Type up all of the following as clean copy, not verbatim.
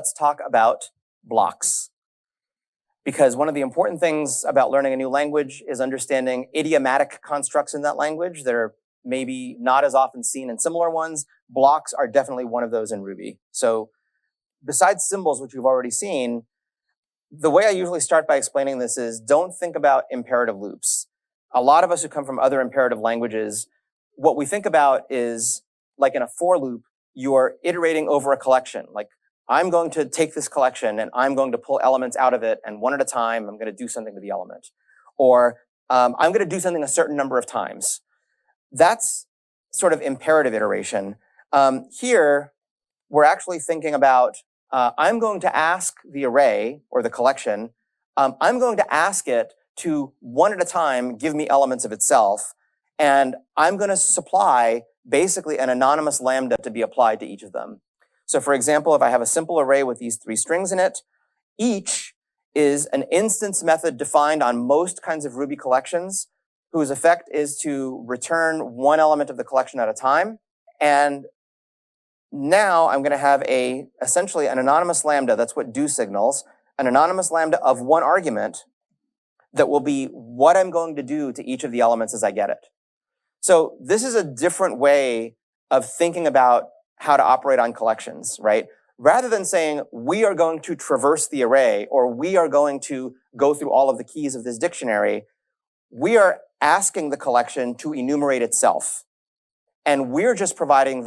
let's talk about blocks. Because one of the important things about learning a new language is understanding idiomatic constructs in that language that are maybe not as often seen in similar ones. Blocks are definitely one of those in Ruby. So besides symbols, which we've already seen, the way I usually start by explaining this is don't think about imperative loops. A lot of us who come from other imperative languages, what we think about is like in a for loop, you're iterating over a collection. Like I'm going to take this collection and I'm going to pull elements out of it, and one at a time, I'm going to do something to the element. Or I'm going to do something a certain number of times. That's sort of imperative iteration. Here, we're actually thinking about, I'm going to ask the array or the collection, I'm going to ask it to one at a time give me elements of itself, and I'm going to supply basically an anonymous lambda to be applied to each of them. So for example, if I have a simple array with these 3 strings in it, each is an instance method defined on most kinds of Ruby collections, whose effect is to return one element of the collection at a time. And now I'm going to have essentially an anonymous lambda, that's what do signals, an anonymous lambda of one argument that will be what I'm going to do to each of the elements as I get it. So this is a different way of thinking about how to operate on collections, right? Rather than saying, we are going to traverse the array, or we are going to go through all of the keys of this dictionary, we are asking the collection to enumerate itself. And we're just providing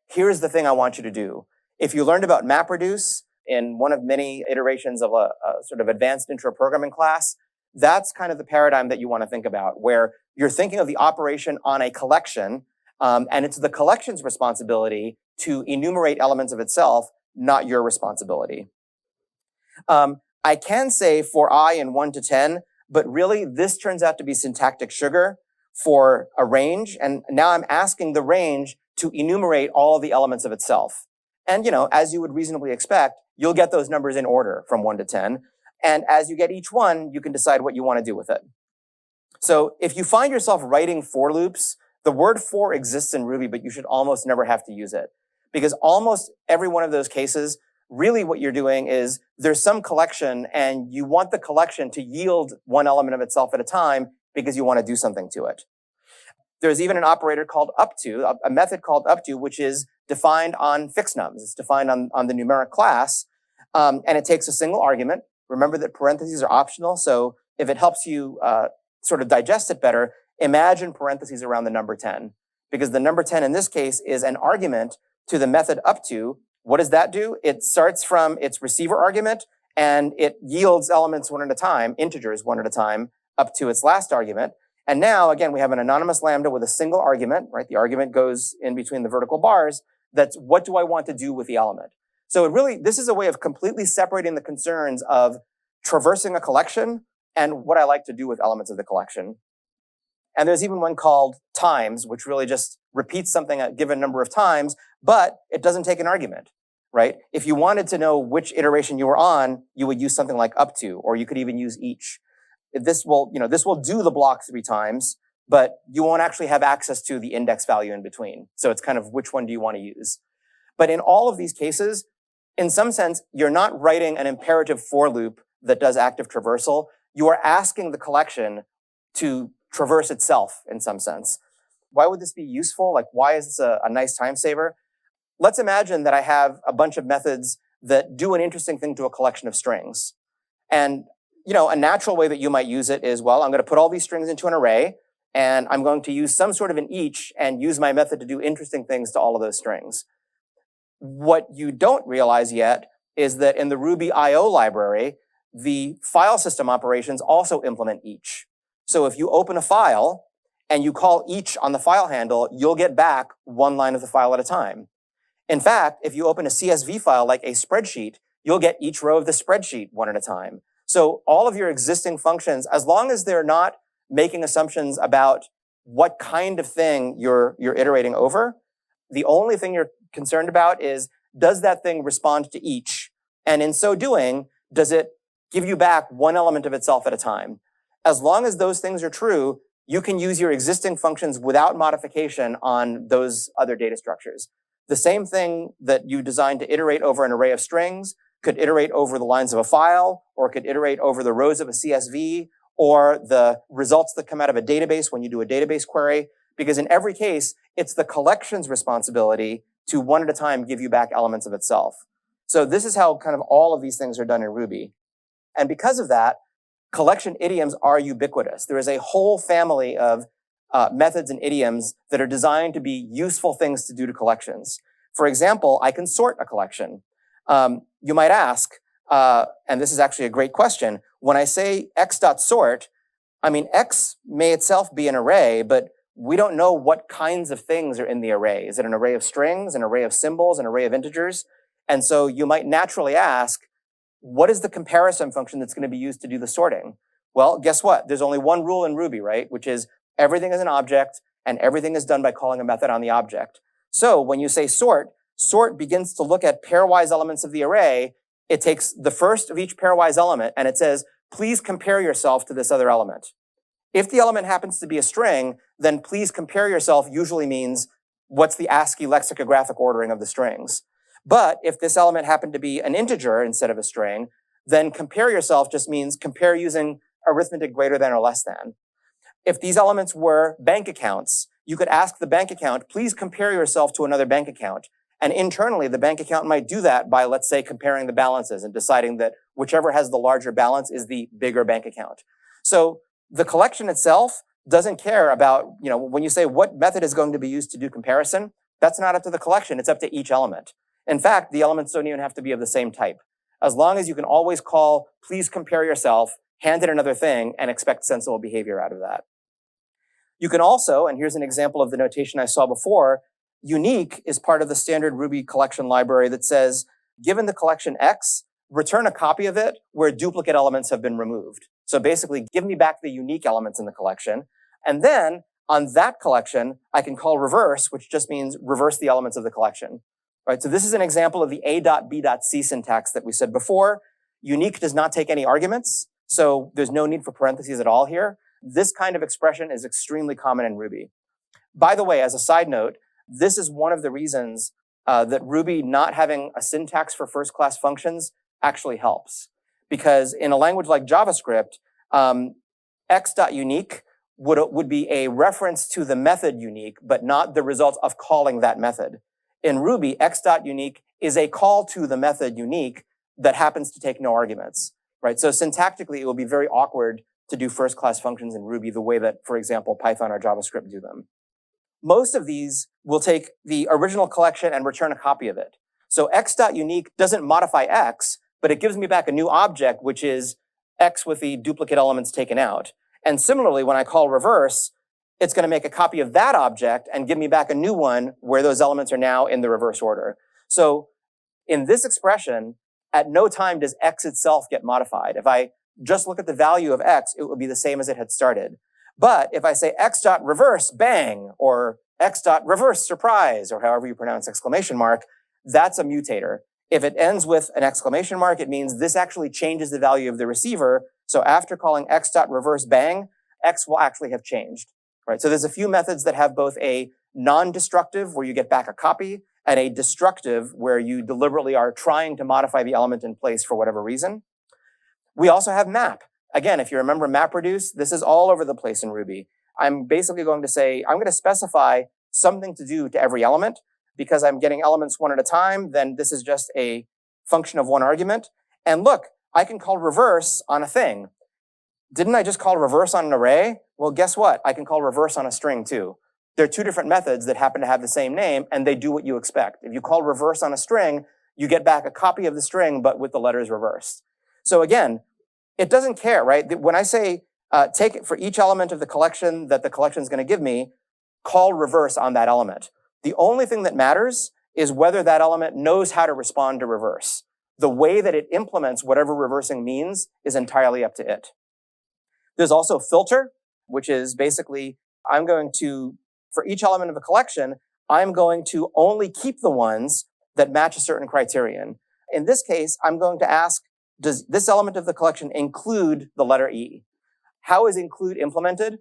here's the thing I want you to do. If you learned about MapReduce in one of many iterations of a sort of advanced intro programming class, that's kind of the paradigm that you want to think about, where you're thinking of the operation on a collection, and it's the collection's responsibility to enumerate elements of itself, not your responsibility. I can say for I in 1 to 10, but really this turns out to be syntactic sugar for a range, and now I'm asking the range to enumerate all the elements of itself. And as you would reasonably expect, you'll get those numbers in order from 1 to 10. And as you get each one, you can decide what you want to do with it. So if you find yourself writing for loops, the word for exists in Ruby, but you should almost never have to use it. Because almost every one of those cases, really what you're doing is there's some collection and you want the collection to yield one element of itself at a time because you want to do something to it. There's even an operator called upto, a method called upto, which is defined on fixed nums. It's defined on the numeric class, and it takes a single argument. Remember that parentheses are optional, so if it helps you sort of digest it better, imagine parentheses around the number 10, because the number 10 in this case is an argument to the method upto. What does that do? It starts from its receiver argument, and it yields elements one at a time, integers one at a time, up to its last argument. And now, again, we have an anonymous lambda with a single argument, right? The argument goes in between the vertical bars. That's what do I want to do with the element? So this is a way of completely separating the concerns of traversing a collection and what I like to do with elements of the collection. And there's even one called times, which really just repeats something a given number of times, but it doesn't take an argument, right? If you wanted to know which iteration you were on, you would use something like up to, or you could even use each. This will do the block 3 times, but you won't actually have access to the index value in between. So it's kind of which one do you want to use? But in all of these cases, in some sense, you're not writing an imperative for loop that does active traversal. You are asking the collection to traverse itself in some sense. Why would this be useful? Like, why is this a nice time saver? Let's imagine that I have a bunch of methods that do an interesting thing to a collection of strings. And a natural way that you might use it is, well, I'm going to put all these strings into an array, and I'm going to use some sort of an each and use my method to do interesting things to all of those strings. What you don't realize yet is that in the Ruby IO library, the file system operations also implement each. So if you open a file and you call each on the file handle, you'll get back one line of the file at a time. In fact, if you open a CSV file like a spreadsheet, you'll get each row of the spreadsheet one at a time. So all of your existing functions, as long as they're not making assumptions about what kind of thing you're iterating over, the only thing you're concerned about is, does that thing respond to each? And in so doing, does it give you back one element of itself at a time? As long as those things are true, you can use your existing functions without modification on those other data structures. The same thing that you designed to iterate over an array of strings, could iterate over the lines of a file, or it could iterate over the rows of a CSV, or the results that come out of a database when you do a database query, because in every case, it's the collection's responsibility to one at a time give you back elements of itself. So this is how kind of all of these things are done in Ruby. And because of that, collection idioms are ubiquitous. There is a whole family of methods and idioms that are designed to be useful things to do to collections. For example, I can sort a collection. You might ask, and this is actually a great question, when I say x.sort, I mean, x may itself be an array, but we don't know what kinds of things are in the array. Is it an array of strings, an array of symbols, an array of integers? And so you might naturally ask, what is the comparison function that's going to be used to do the sorting? Well, guess what? There's only one rule in Ruby, right? Which is everything is an object and everything is done by calling a method on the object. So when you say sort, sort begins to look at pairwise elements of the array. It takes the first of each pairwise element and it says, please compare yourself to this other element. If the element happens to be a string, then please compare yourself usually means what's the ASCII lexicographic ordering of the strings. But if this element happened to be an integer instead of a string, then compare yourself just means compare using arithmetic greater than or less than. If these elements were bank accounts, you could ask the bank account, please compare yourself to another bank account. And internally, the bank account might do that by, let's say, comparing the balances and deciding that whichever has the larger balance is the bigger bank account. So the collection itself doesn't care about, when you say what method is going to be used to do comparison, that's not up to the collection, it's up to each element. In fact, the elements don't even have to be of the same type. As long as you can always call, please compare yourself, hand it another thing, and expect sensible behavior out of that. You can also, and here's an example of the notation I saw before, unique is part of the standard Ruby collection library that says, given the collection X, return a copy of it where duplicate elements have been removed. So basically, give me back the unique elements in the collection. And then on that collection, I can call reverse, which just means reverse the elements of the collection. Right, so this is an example of the a.b.c syntax that we said before. Unique does not take any arguments, so there's no need for parentheses at all here. This kind of expression is extremely common in Ruby. By the way, as a side note, this is one of the reasons that Ruby not having a syntax for first-class functions actually helps. Because in a language like JavaScript, x.unique would be a reference to the method unique, but not the result of calling that method. In Ruby, x.unique is a call to the method unique that happens to take no arguments, right? So syntactically, it will be very awkward to do first-class functions in Ruby the way that, for example, Python or JavaScript do them. Most of these will take the original collection and return a copy of it. So x.unique doesn't modify x, but it gives me back a new object, which is x with the duplicate elements taken out. And similarly, when I call reverse, it's going to make a copy of that object and give me back a new one where those elements are now in the reverse order. So in this expression, at no time does x itself get modified. If I just look at the value of x, it would be the same as it had started. But if I say x.reverse bang, or x.reverse surprise, or however you pronounce exclamation mark, that's a mutator. If it ends with an exclamation mark, it means this actually changes the value of the receiver. So after calling x.reverse bang, x will actually have changed. Right, so there's a few methods that have both a non-destructive, where you get back a copy, and a destructive, where you deliberately are trying to modify the element in place for whatever reason. We also have map. Again, if you remember MapReduce, this is all over the place in Ruby. I'm basically going to say, I'm going to specify something to do to every element. Because I'm getting elements one at a time, then this is just a function of one argument. And look, I can call reverse on a thing. Didn't I just call reverse on an array? Well, guess what? I can call reverse on a string too. There are two different methods that happen to have the same name, and they do what you expect. If you call reverse on a string, you get back a copy of the string, but with the letters reversed. So again, it doesn't care, right? When I say take it for each element of the collection that the collection is going to give me, call reverse on that element. The only thing that matters is whether that element knows how to respond to reverse. The way that it implements whatever reversing means is entirely up to it. There's also filter, which is basically, I'm going to, for each element of a collection, I'm going to only keep the ones that match a certain criterion. In this case, I'm going to ask, does this element of the collection include the letter E? How is include implemented?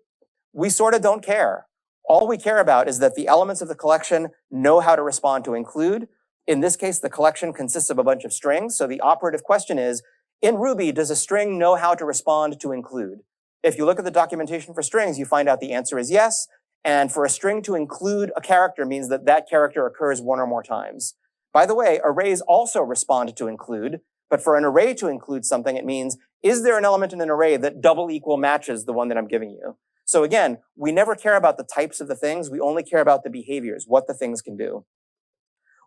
We sort of don't care. All we care about is that the elements of the collection know how to respond to include, In this case, the collection consists of a bunch of strings. So the operative question is, in Ruby, does a string know how to respond to include? If you look at the documentation for strings, you find out the answer is yes. And for a string to include a character means that that character occurs one or more times. By the way, arrays also respond to include, but for an array to include something, it means, is there an element in an array that double equal matches the one that I'm giving you? So again, we never care about the types of the things. We only care about the behaviors, what the things can do.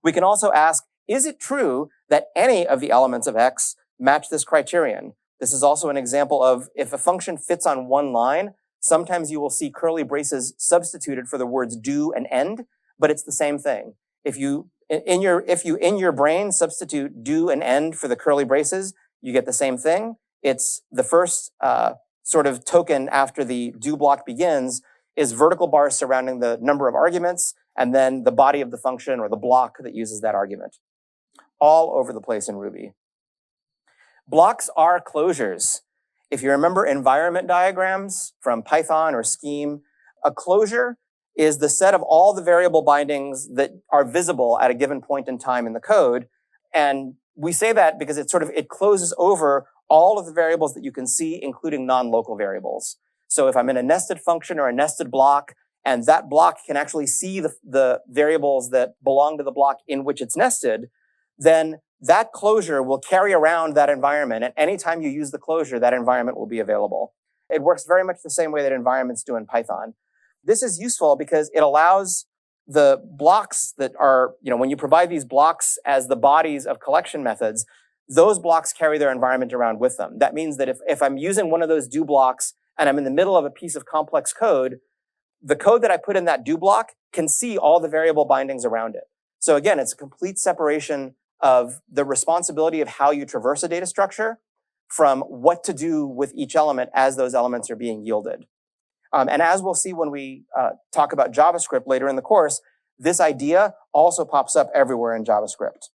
We can also ask, is it true that any of the elements of X match this criterion? This is also an example of if a function fits on one line, sometimes you will see curly braces substituted for the words do and end, but it's the same thing. If you in your brain substitute do and end for the curly braces, you get the same thing. It's the first sort of token after the do block begins is vertical bars surrounding the number of arguments, and then the body of the function or the block that uses that argument. All over the place in Ruby. Blocks are closures. If you remember environment diagrams from Python or Scheme, a closure is the set of all the variable bindings that are visible at a given point in time in the code. And we say that because it closes over all of the variables that you can see, including non-local variables. So if I'm in a nested function or a nested block, and that block can actually see the variables that belong to the block in which it's nested, then that closure will carry around that environment. And anytime you use the closure, that environment will be available. It works very much the same way that environments do in Python. This is useful because it allows the blocks that are, when you provide these blocks as the bodies of collection methods, those blocks carry their environment around with them. That means that if I'm using one of those do blocks and I'm in the middle of a piece of complex code, the code that I put in that do block can see all the variable bindings around it. So again, it's a complete separation of the responsibility of how you traverse a data structure from what to do with each element as those elements are being yielded. And as we'll see when we talk about JavaScript later in the course, this idea also pops up everywhere in JavaScript.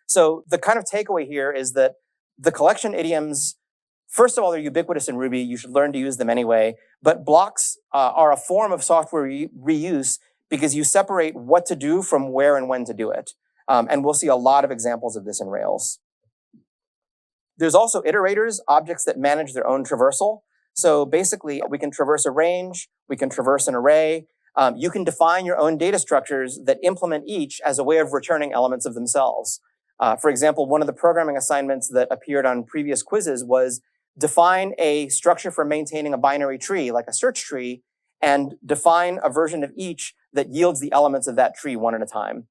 So the kind of takeaway here is that the collection idioms, first of all, they're ubiquitous in Ruby. You should learn to use them anyway. But blocks are a form of software reuse because you separate what to do from where and when to do it. And we'll see a lot of examples of this in Rails. There's also iterators, objects that manage their own traversal. So basically, we can traverse a range, we can traverse an array. You can define your own data structures that implement each as a way of returning elements of themselves. For example, one of the programming assignments that appeared on previous quizzes was define a structure for maintaining a binary tree, like a search tree, and define a version of each that yields the elements of that tree one at a time.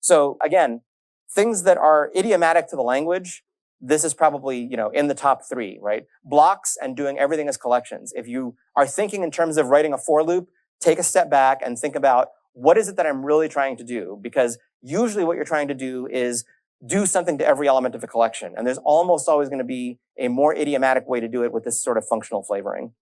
So again, things that are idiomatic to the language, this is probably, in the top 3, right? Blocks and doing everything as collections. If you are thinking in terms of writing a for loop, take a step back and think about what is it that I'm really trying to do? Because usually what you're trying to do is do something to every element of a collection. And there's almost always going to be a more idiomatic way to do it with this sort of functional flavoring.